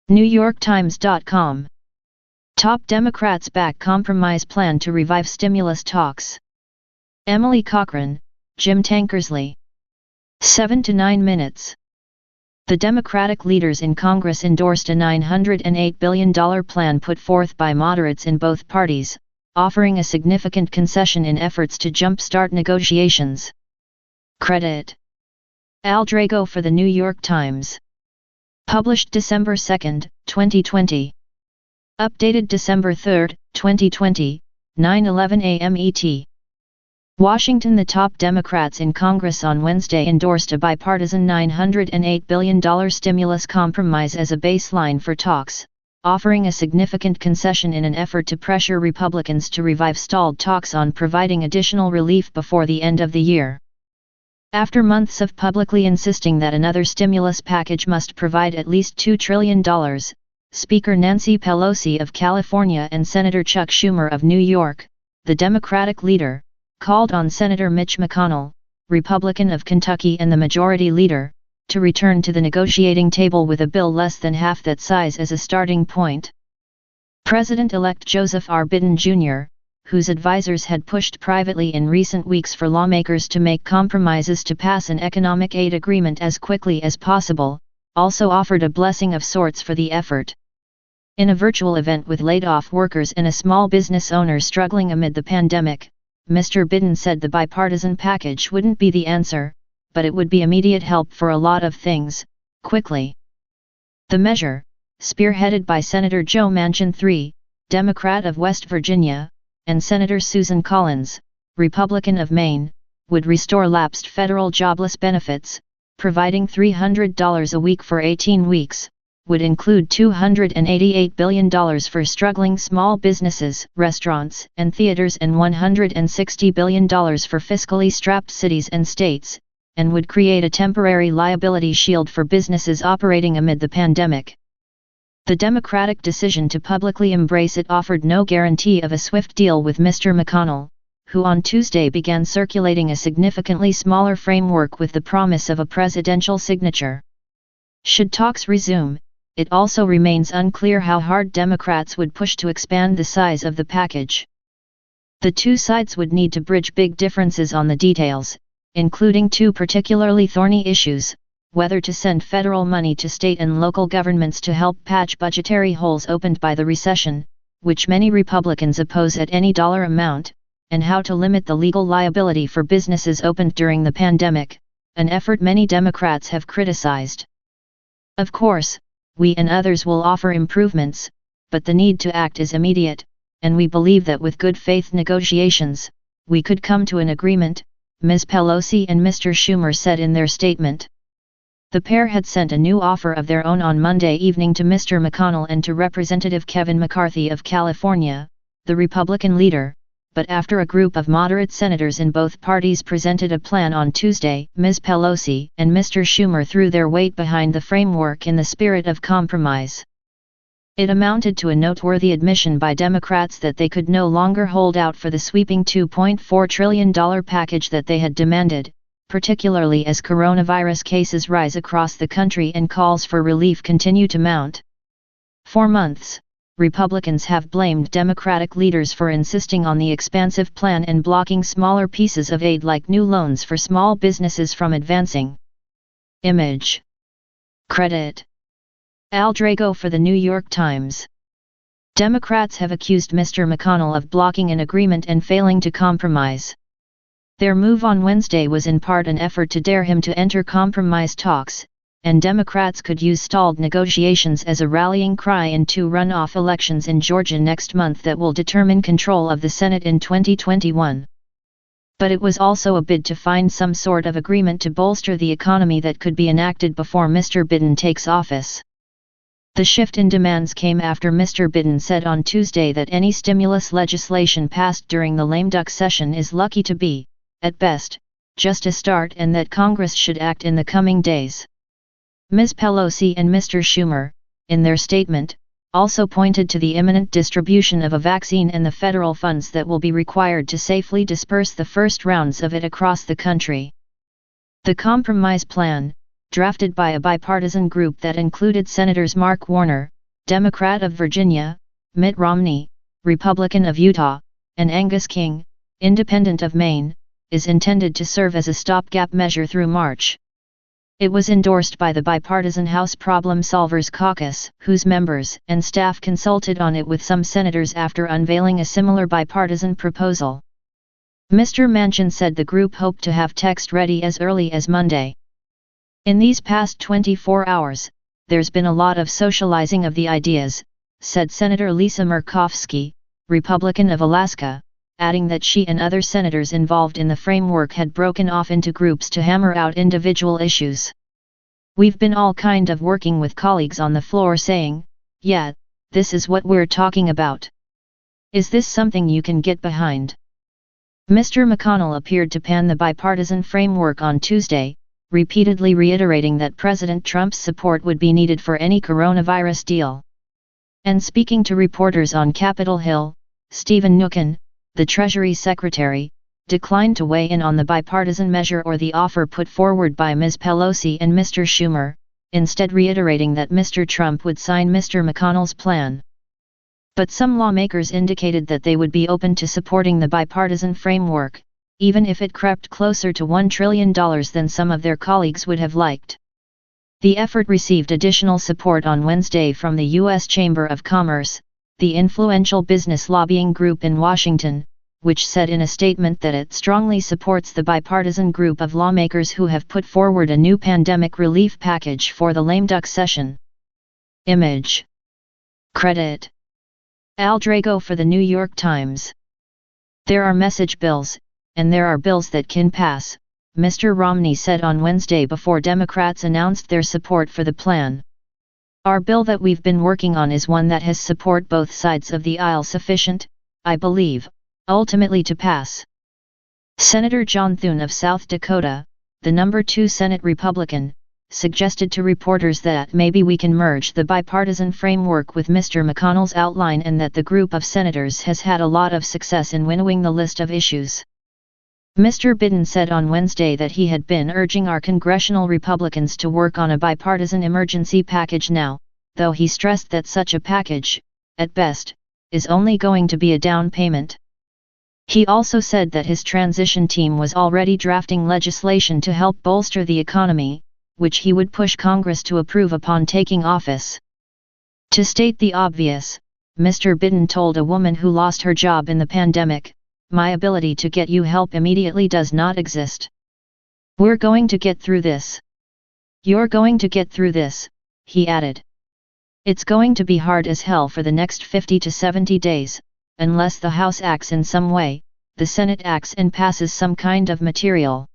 NewYorkTimes.com. Top Democrats back compromise plan to revive stimulus talks. Emily Cochrane, Jim Tankersley. 7 to 9 minutes. The Democratic leaders in Congress endorsed a $908 billion plan put forth by moderates in both parties, offering a significant concession in efforts to jumpstart negotiations. Credit: Al Drago for The New York Times. Published December 2, 2020. Updated December 3, 2020, 9:11 a.m. ET. Washington. The top Democrats in Congress on Wednesday endorsed a bipartisan $908 billion stimulus compromise as a baseline for talks, offering a significant concession in an effort to pressure Republicans to revive stalled talks on providing additional relief before the end of the year. After months of publicly insisting that another stimulus package must provide at least $2 trillion, Speaker Nancy Pelosi of California and Senator Chuck Schumer of New York, the Democratic leader, called on Senator Mitch McConnell, Republican of Kentucky and the Majority Leader, to return to the negotiating table with a bill less than half that size as a starting point. President-elect Joseph R. Biden Jr., whose advisers had pushed privately in recent weeks for lawmakers to make compromises to pass an economic aid agreement as quickly as possible, also offered a blessing of sorts for the effort. In a virtual event with laid-off workers and a small business owner struggling amid the pandemic, Mr. Biden said the bipartisan package wouldn't be the answer, but it would be immediate help for a lot of things, quickly. The measure, spearheaded by Senator Joe Manchin III, Democrat of West Virginia, and Senator Susan Collins, Republican of Maine, would restore lapsed federal jobless benefits, providing $300 a week for 18 weeks, would include $288 billion for struggling small businesses, restaurants, and theaters and $160 billion for fiscally strapped cities and states, and would create a temporary liability shield for businesses operating amid the pandemic. The Democratic decision to publicly embrace it offered no guarantee of a swift deal with Mr. McConnell, who on Tuesday began circulating a significantly smaller framework with the promise of a presidential signature. Should talks resume, it also remains unclear how hard Democrats would push to expand the size of the package. The two sides would need to bridge big differences on the details, including two particularly thorny issues: whether to send federal money to state and local governments to help patch budgetary holes opened by the recession, which many Republicans oppose at any dollar amount, and how to limit the legal liability for businesses opened during the pandemic, an effort many Democrats have criticized. Of course, we and others will offer improvements, but the need to act is immediate, and we believe that with good faith negotiations, we could come to an agreement, Ms. Pelosi and Mr. Schumer said in their statement. The pair had sent a new offer of their own on Monday evening to Mr. McConnell and to Representative Kevin McCarthy of California, the Republican leader, but after a group of moderate senators in both parties presented a plan on Tuesday, Ms. Pelosi and Mr. Schumer threw their weight behind the framework in the spirit of compromise. It amounted to a noteworthy admission by Democrats that they could no longer hold out for the sweeping $2.4 trillion package that they had demanded, particularly as coronavirus cases rise across the country and calls for relief continue to mount. For months, Republicans have blamed Democratic leaders for insisting on the expansive plan and blocking smaller pieces of aid like new loans for small businesses from advancing. Image. Credit: Al Drago for The New York Times. Democrats have accused Mr. McConnell of blocking an agreement and failing to compromise. Their move on Wednesday was in part an effort to dare him to enter compromise talks, and Democrats could use stalled negotiations as a rallying cry in two runoff elections in Georgia next month that will determine control of the Senate in 2021. But it was also a bid to find some sort of agreement to bolster the economy that could be enacted before Mr. Biden takes office. The shift in demands came after Mr. Biden said on Tuesday that any stimulus legislation passed during the lame duck session is lucky to be, at best, just a start and that Congress should act in the coming days. Ms. Pelosi and Mr. Schumer, in their statement, also pointed to the imminent distribution of a vaccine and the federal funds that will be required to safely disperse the first rounds of it across the country. The compromise plan, drafted by a bipartisan group that included Senators Mark Warner, Democrat of Virginia, Mitt Romney, Republican of Utah, and Angus King, Independent of Maine, is intended to serve as a stopgap measure through March. It was endorsed by the bipartisan House Problem Solvers Caucus, whose members and staff consulted on it with some senators after unveiling a similar bipartisan proposal. Mr. Manchin said the group hoped to have text ready as early as Monday. In these past 24 hours, there's been a lot of socializing of the ideas, said Senator Lisa Murkowski, Republican of Alaska, adding that she and other senators involved in the framework had broken off into groups to hammer out individual issues. We've been all kind of working with colleagues on the floor saying, yeah, this is what we're talking about. Is this something you can get behind? Mr. McConnell appeared to pan the bipartisan framework on Tuesday, repeatedly reiterating that President Trump's support would be needed for any coronavirus deal. And speaking to reporters on Capitol Hill, Stephen Mnuchin, the Treasury Secretary, declined to weigh in on the bipartisan measure or the offer put forward by Ms. Pelosi and Mr. Schumer, instead reiterating that Mr. Trump would sign Mr. McConnell's plan. But some lawmakers indicated that they would be open to supporting the bipartisan framework, even if it crept closer to $1 trillion than some of their colleagues would have liked. The effort received additional support on Wednesday from the U.S. Chamber of Commerce, the influential business lobbying group in Washington, which said in a statement that it strongly supports the bipartisan group of lawmakers who have put forward a new pandemic relief package for the lame duck session. Image. Credit. Al Drago for the New York Times. There are message bills, and there are bills that can pass, Mr. Romney said on Wednesday before Democrats announced their support for the plan. Our bill that we've been working on is one that has support both sides of the aisle sufficient, I believe, ultimately to pass. Senator John Thune of South Dakota, the number 2 Senate Republican, suggested to reporters that maybe we can merge the bipartisan framework with Mr. McConnell's outline and that the group of senators has had a lot of success in winnowing the list of issues. Mr. Biden said on Wednesday that he had been urging our congressional Republicans to work on a bipartisan emergency package now, though he stressed that such a package, at best, is only going to be a down payment. He also said that his transition team was already drafting legislation to help bolster the economy, which he would push Congress to approve upon taking office. To state the obvious, Mr. Biden told a woman who lost her job in the pandemic, "My ability to get you help immediately does not exist. We're going to get through this. You're going to get through this," he added. "It's going to be hard as hell for the next 50 to 70 days, unless the House acts in some way, the Senate acts and passes some kind of material."